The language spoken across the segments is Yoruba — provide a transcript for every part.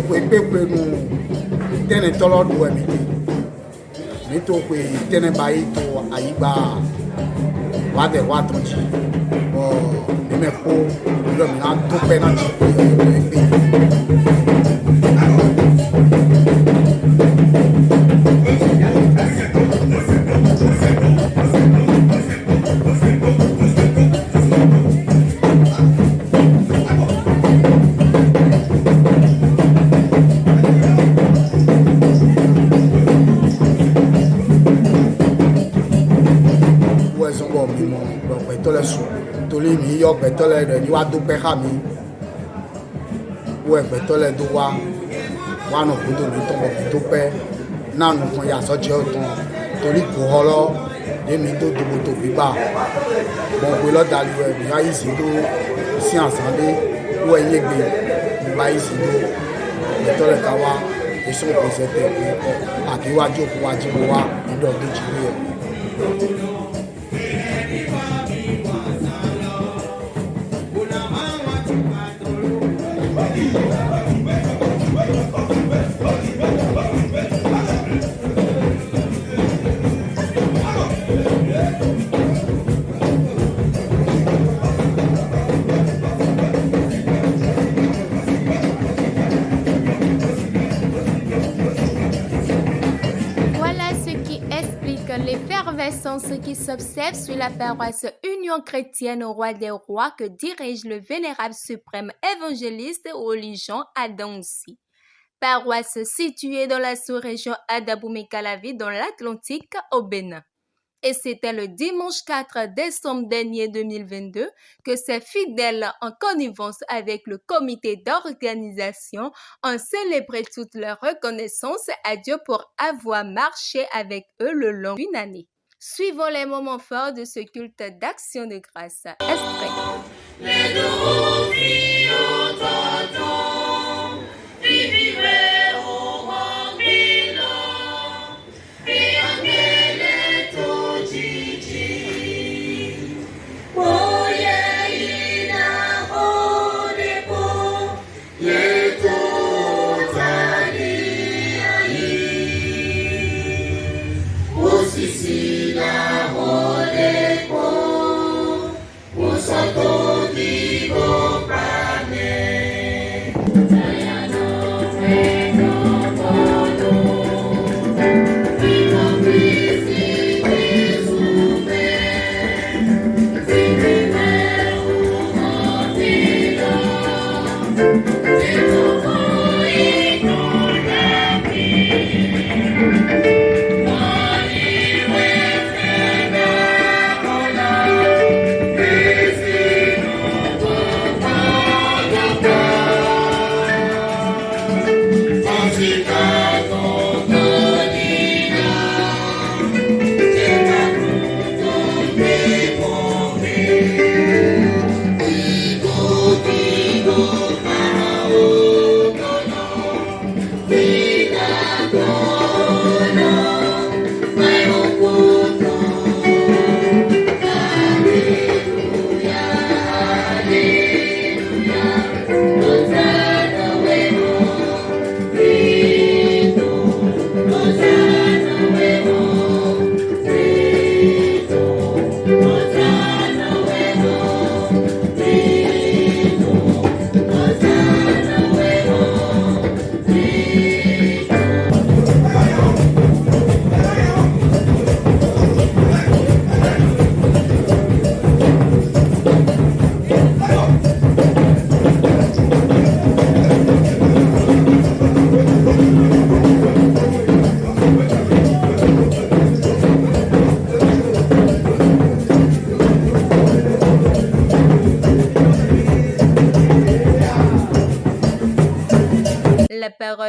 kwe pepe no tene tolo do emite mi to kwe tene bai to ayiba wa de wa tonji mi me ko lo mi an to pe na ti pe toli mi yo betole de ni wa do pe ha mi wo betole do wa no ko do mi to mo do pe na no kan ya so je o ton tori ko holo de mi do to bi ba mo pe lo dali we bi ayi si do si ansande wo eye gbe ba yi si do betole ka wa eso ko se te ko aki wa joku wa ji wa do do ji re l'effervescence qui s'observe sur la paroisse Union chrétienne au Roi des Rois que dirige le vénérable suprême évangéliste Olijan Adansi. Paroisse située dans la sous-région Adaboumé-Calavi dans l'Atlantique au Bénin. Et c'était le dimanche 4 décembre dernier 2022 que ces fidèles, en connivence avec le comité d'organisation, ont célébré toute leur reconnaissance à Dieu pour avoir marché avec eux le long d'une année. Suivons les moments forts de ce culte d'action de grâce. Anyway.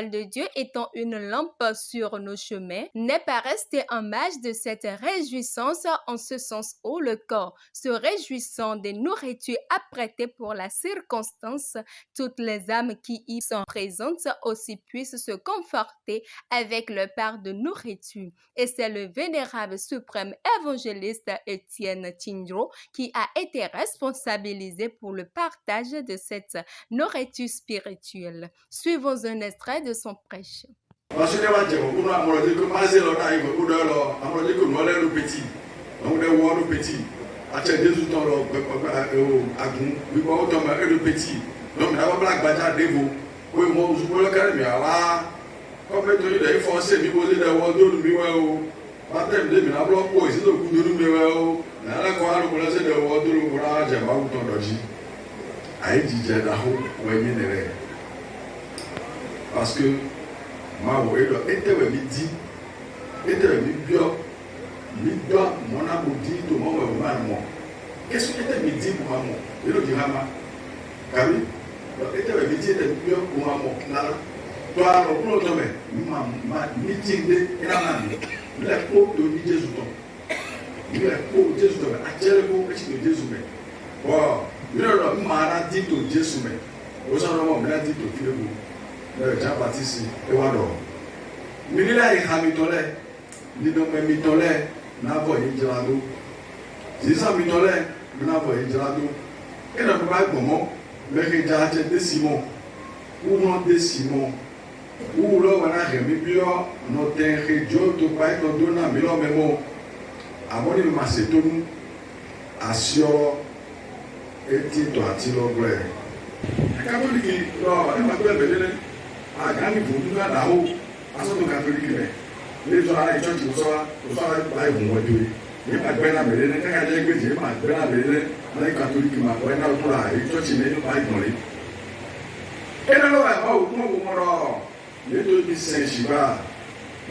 parole de Dieu étant une lampe sur nos chemins, n'est pas resté en marge de cette réjouissance en ce sens où le corps, se réjouissant des nourritures apprêtées pour la circonstance, toutes les âmes qui y sont présentes aussi puissent se conforter avec leur part de nourriture. Et c'est le vénérable suprême évangéliste Étienne Tindro qui a été responsabilisé pour le partage de cette nourriture spirituelle. Suivons un extrait de son prêche. Parce que ma voix était midi, était midi, mon amour dit tout le monde. Qu'est-ce que était midi pour maman? Il le dira ma. Car oui, était midi, était midi pour maman. Toi, on peut le mettre. Ma meeting de la mamie. Il est pour de Jésus. Il est pour Jésus. Actuellement, pour que tu Jésus. Bon, il m'a dit tout Jésus. Au centre, il m'a dit tout Jésus. Jean-Baptiste Ewador. Milila Ihamitole, Nidome Mitole, Navo Injalado. Zisa Mitole, Navo Injalado. Et le papa Gomo, Merida de Simon, ou non de Simon, ou l'homme a remis bio, notre région de Païk, Dona, Milo Memo, Amoni Macedon, Assio, et Tito Attilo Grey. Catholique, il m'a donné. Agani voulu la là-haut, à son catholique. Les gens à la church, ils sont là, ils vont dire. Il m'a bien amené, quand j'ai écouté, il m'a bien amené, les catholiques m'a bien amené pour la church, ils n'ont pas ignoré. Et là, là, où les deux qui Saint-Chiba,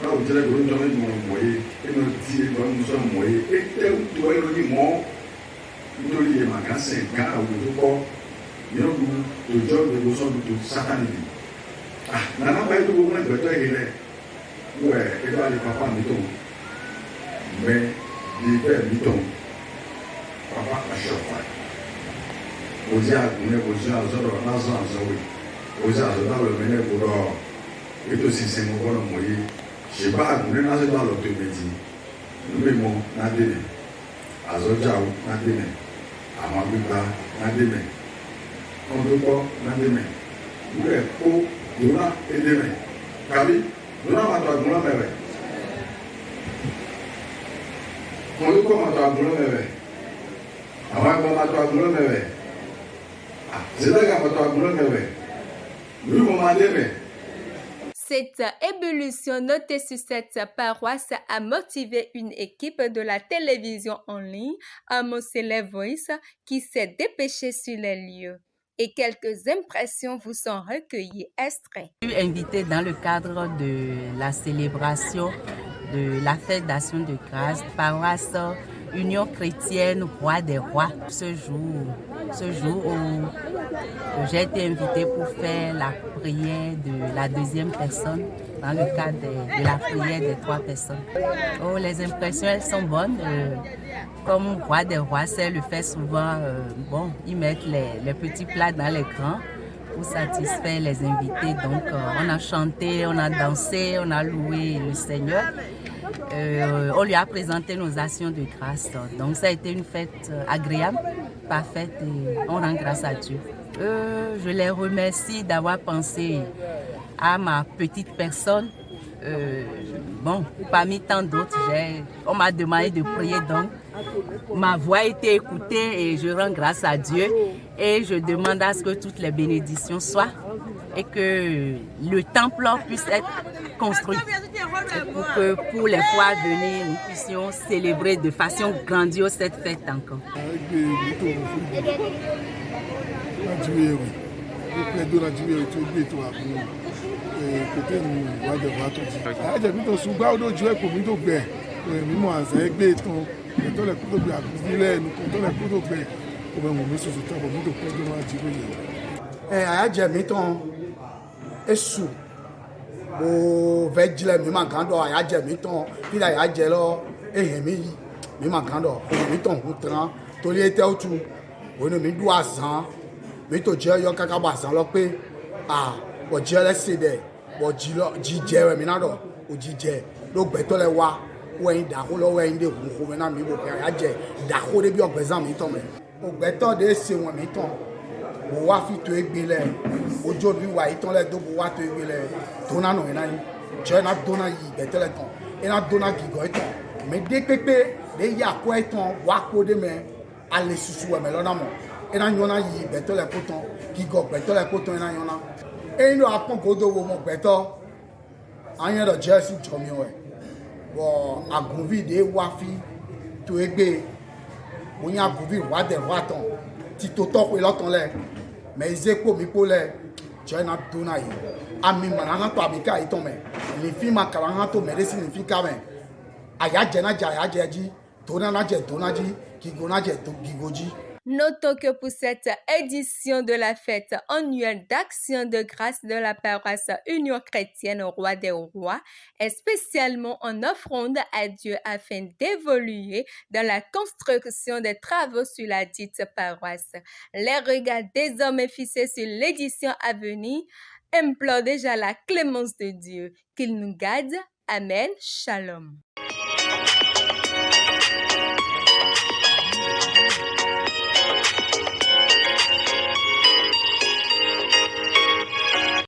là où dirait que nous sommes moyens, et nous disons que nous sommes moyens, et tel ou tel, nous sommes nous sommes les magasins 5 ans, ou nous sommes nous sommes nous sommes satanisés. Ah, nana pas eu tout le monde de toi il est. Ouais, et là les papas miton. Mais les pères miton. Papa a chauffé. Osia, on est Osia, Zoro, Nazan, Zoé. Osia, Zoro, le mener pour l'or. Et aussi c'est mon bon moyen. Je sais pas, on est dans l'automédie. Nous mettons dans des mains. À Zodjaou, dans des mains. À Mabuba, dans des mains. On ne peut pas dans des mains. Nous les peaux. Dona et demain. Kabi, Dona ma toi Dona mewe. On le comment toi Dona mewe. Avant ma toi Dona mewe. Ah, c'est là que ma toi Dona mewe. Nous mon mandé. Cette ébullition notée sur cette paroisse a motivé une équipe de la télévision en ligne, Amosele Voice, qui s'est dépêchée sur les lieux. Et quelques impressions vous sont recueillies, extraits. Je suis invitée dans le cadre de la célébration de la fête d'Action de grâce, paroisse Union chrétienne Roi des Rois. Ce jour où j'ai été invitée pour faire la prière de la deuxième personne dans le cadre de la prière des 3 personnes. Oh, les impressions, elles sont bonnes. Comme Roi des Rois, c'est le fait souvent, ils mettent les petits plats dans les grands pour satisfaire les invités. Donc, on a chanté, on a dansé, on a loué le Seigneur. On lui a présenté nos actions de grâce. Donc, ça a été une fête agréable, parfaite, et on rend grâce à Dieu. Je les remercie d'avoir pensé à ma petite personne. Parmi tant d'autres, on m'a demandé de prier, donc ma voix a été écoutée et je rends grâce à Dieu et je demande à ce que toutes les bénédictions soient et que le temple puisse être construit et pour que pour les fois à venir nous puissions célébrer de façon grandiose cette fête encore. Côté nous va devoir tout dire. Ah, j'ai vu ton souba ou d'autres jouets pour nous tout bien. Moi, c'est église ton les coups de bien. Nous comptons les coups de bien. Pour nous mettre sur ce temps pour nous tout prendre devant Dieu. Eh, ah, j'ai mis ton esu mo fẹ́ jílẹ̀ mi máa kàn dọ̀ àyà jẹ mi tán fílà àyà jẹ lọ ehìn mi máa kàn dọ̀ òun mi tàn kú tán torí ètè òtù òun mi dùn àzán mi tó jẹ́ yọ káká bọ̀ àzán lọ pé bọ̀ jẹ́ lẹ́sẹ̀ dẹ̀ bọ̀ jíjẹ rẹ̀ mi náà dọ̀ ò jíjẹ ló gbẹ́tọ́ lẹ wa wẹ́yìn dàkó lọ wẹ́yìn dé kún kó mi náà mi bò pé àyà jẹ dàkó débi ọ̀gbẹ́sán mi tán mẹ́ ògbẹ́tọ́ dé ṣe wọn mi tán bò wá fi tó egbe lẹ ojú mi wà yìí tán lẹ tó bò wá tó egbe lẹ tó náà nọ yẹn náà yìí jẹ́ náà dóná yìí gbẹ́tọ́ lẹ tán ẹ̀ náà dóná gìgọ́ ẹ̀ tán mẹ dé pépé lè yà kó ẹ̀ tán wá kó dé mẹ alẹ́ susu wẹ̀mẹ̀ lọ́nà mọ̀ ẹ̀ náà yọ̀nà yìí gbẹ́tọ́ lẹ kó tán gìgọ́ gbẹ́tọ́ lẹ kó tán ẹ̀ náà yọ̀nà ẹ̀ náà apọ̀n kó tó wo mọ̀ gbẹ́tọ́ àyẹn lọ jẹ́ sí jọmi wẹ̀ wọ àgùnfì dé wá fi tó egbe wọ́n yà àgùnfì wá dẹ̀ wá tán títò tọ́kùn lọ́tàn lẹ̀ mẹ ìzé kpó mi kpó lẹ̀ jẹ́ náà dóná yìí ami mana hã to abika yi tɔn mɛ lifi ma kala hã to mɛ de si lifi ka mɛ aya jɛ na jɛ aya jɛ dzi dona na jɛ dona dzi gigo na jɛ gigo dzi. Notons que pour cette édition de la fête annuelle d'action de grâce de la paroisse Union chrétienne au Roi des Rois est spécialement en offrande à Dieu afin d'évoluer dans la construction des travaux sur la dite paroisse. Les regards désormais fixés sur l'édition à venir implore déjà la clémence de Dieu, qu'il nous garde. Amen. Shalom.